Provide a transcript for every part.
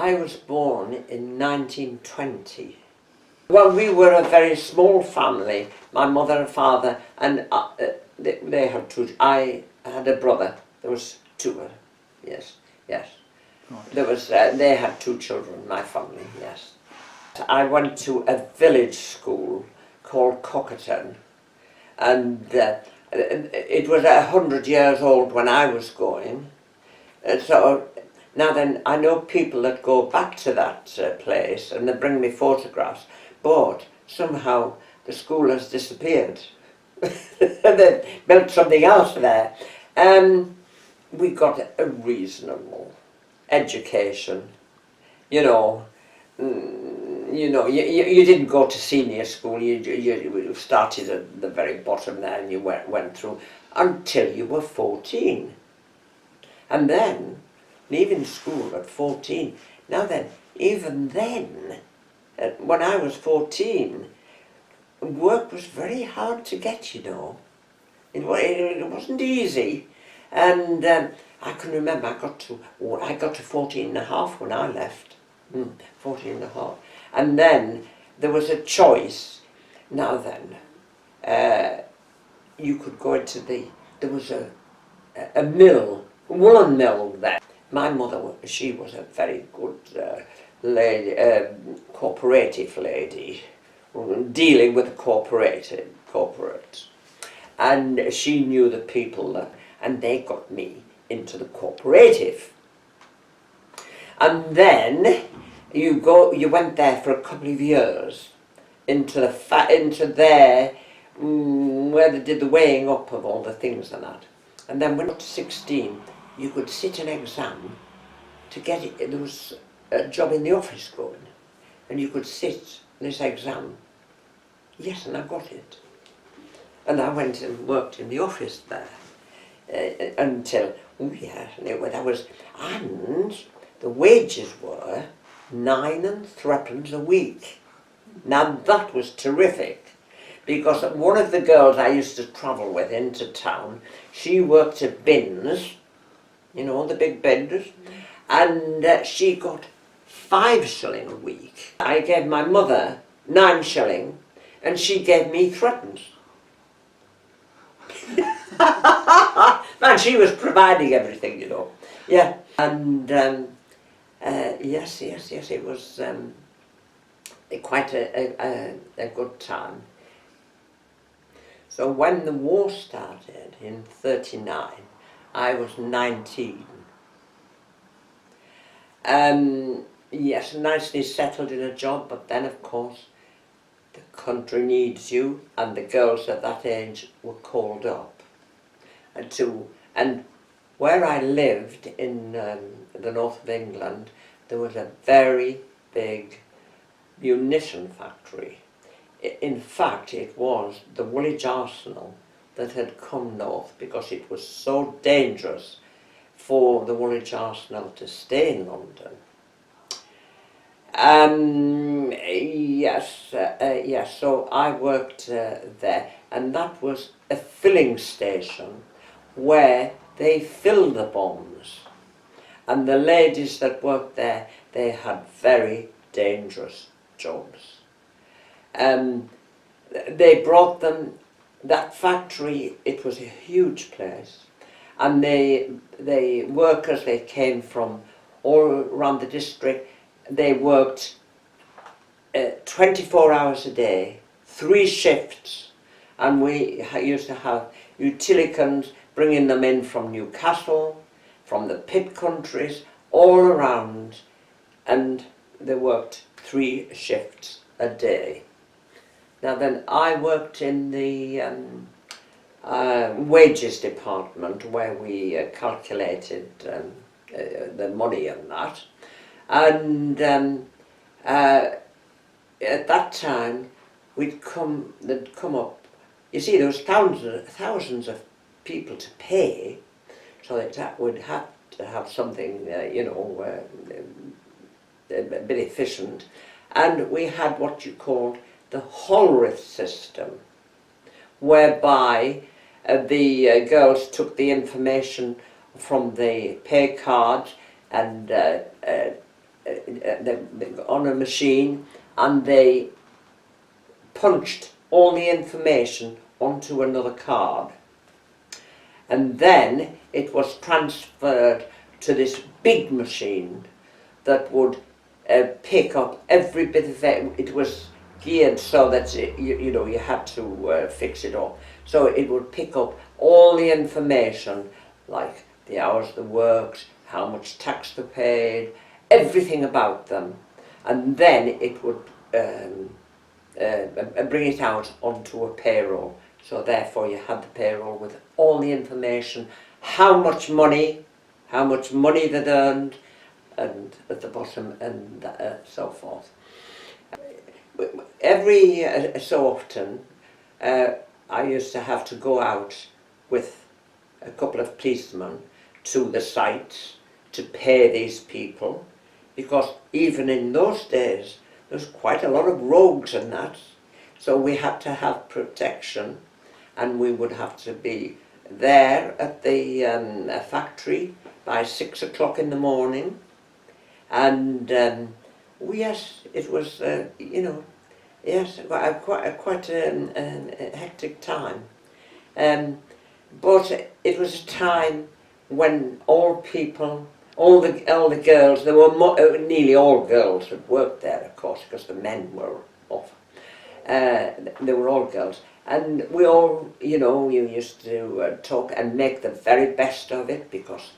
I was born in 1920. Well, we were a very small family. My mother and father, and they had two. I had a brother. There was two. Yes, yes. Right. There was. They had two children. My family. Yes. I went to a village school called Cockerton, and it was 100 years old when I was going. So now then, I know people that go back to that place and they bring me photographs, but somehow the school has disappeared. They've built something else there. We got a reasonable education, you know. You didn't go to senior school, you started at the very bottom there and you went through until you were 14. And then, leaving school at 14, now then, even then, when I was 14, work was very hard to get, you know. It wasn't easy. And I can remember I got to 14 and a half when I left. 14 and a half. And then there was a choice. Now then, you could go into there was a mill, woolen mill there. My mother, she was a very good lady, cooperative lady, dealing with the corporates. And she knew the people, and they got me into the cooperative. And then you went there for a couple of years into there where they did the weighing up of all the things and that. And then when you got to 16, you could sit an exam to get it. There was a job in the office going, and you could sit this exam. Yes, and I got it. And I went and worked in the office there until, and the wages were 9 and 3 a week. Now that was terrific, because one of the girls I used to travel with into town, she worked at bins, you know, the big bins, and she got 5 shilling a week. I gave my mother 9 shilling, and she gave me 3. And she was providing everything, you know. Yeah, and yes, it was quite a good time. So when the war started in 39, I was 19. Yes, nicely settled in a job, but then of course the country needs you, and the girls at that age were called up. And where I lived in the north of England, there was a very big munition factory. In fact, it was the Woolwich Arsenal that had come north because it was so dangerous for the Woolwich Arsenal to stay in London. Yes, so I worked there, and that was a filling station where they filled the bombs. And the ladies that worked there, they had very dangerous jobs. They brought them, that factory, it was a huge place, and the workers, they came from all around the district. They worked 24 hours a day, 3 shifts, and we used to have utilicans bringing them in from Newcastle, from the pit countries, all around, and they worked 3 shifts a day. Now then, I worked in the wages department where we calculated the money and that. And at that time, they'd come up. You see, there was thousands of people to pay, so that would have to have something, a bit efficient. And we had what you called the Holworth system, whereby the girls took the information from the pay card and on a machine, and they punched all the information onto another card, and then it was transferred to this big machine that would pick up every bit of it. It was geared so that you know, you had to fix it up, so it would pick up all the information, like the hours they worked, how much tax they paid, everything about them, and then it would bring it out onto a payroll. So therefore you had the payroll with all the information, how much money they'd earned, and at the bottom, and so forth. Every so often I used to have to go out with a couple of policemen to the sites to pay these people, because even in those days there was quite a lot of rogues and that, so we had to have protection, and we would have to be there at the factory by 6 o'clock in the morning, and yes, it was you know, yes, quite a hectic time, but it was a time when all the girls, there were nearly all girls that worked there, of course, because the men were off. They were all girls, and we all, you know, you used to talk and make the very best of it, because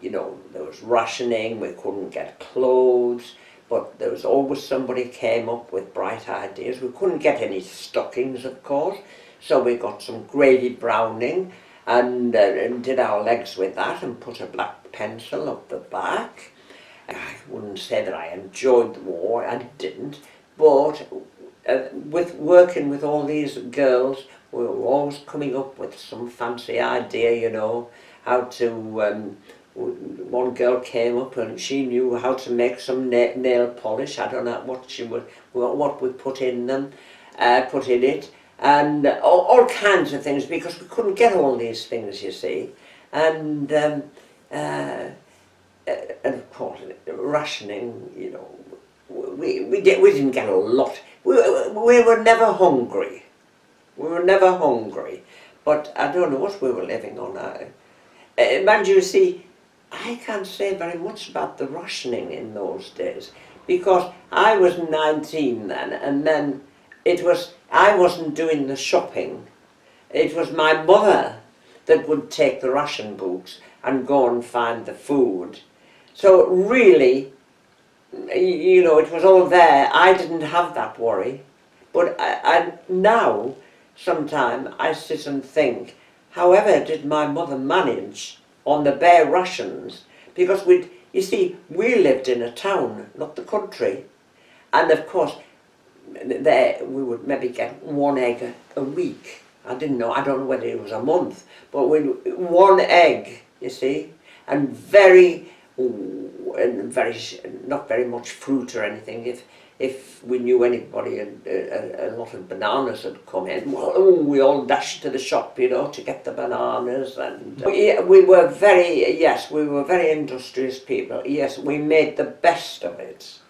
you know, there was rationing, we couldn't get clothes, but there was always somebody came up with bright ideas. We couldn't get any stockings, of course, so we got some gravy browning, and did our legs with that, and put a black pencil up the back. I wouldn't say that I enjoyed the war, I didn't, but with working with all these girls, we were always coming up with some fancy idea, you know, how to, one girl came up and she knew how to make some nail polish. I don't know what we put in them, put in it, and all kinds of things, because we couldn't get all these things, you see, and of course rationing, you know, we didn't get a lot. We were never hungry. We were never hungry, but I don't know what we were living on. Mind you, see, I can't say very much about the rationing in those days, because I was 19 then, and then I wasn't doing the shopping. It was my mother that would take the ration books and go and find the food. So really, you know, it was all there. I didn't have that worry. But now, sometimes I sit and think, however did my mother manage on the bare rations? Because you see, we lived in a town, not the country. And of course, there we would maybe get one egg a week. I don't know whether it was a month, but one egg, you see, and not very much fruit or anything. If we knew anybody, a lot of bananas had come in, well, we all dashed to the shop, you know, to get the bananas. And we were very industrious people. Yes, we made the best of it.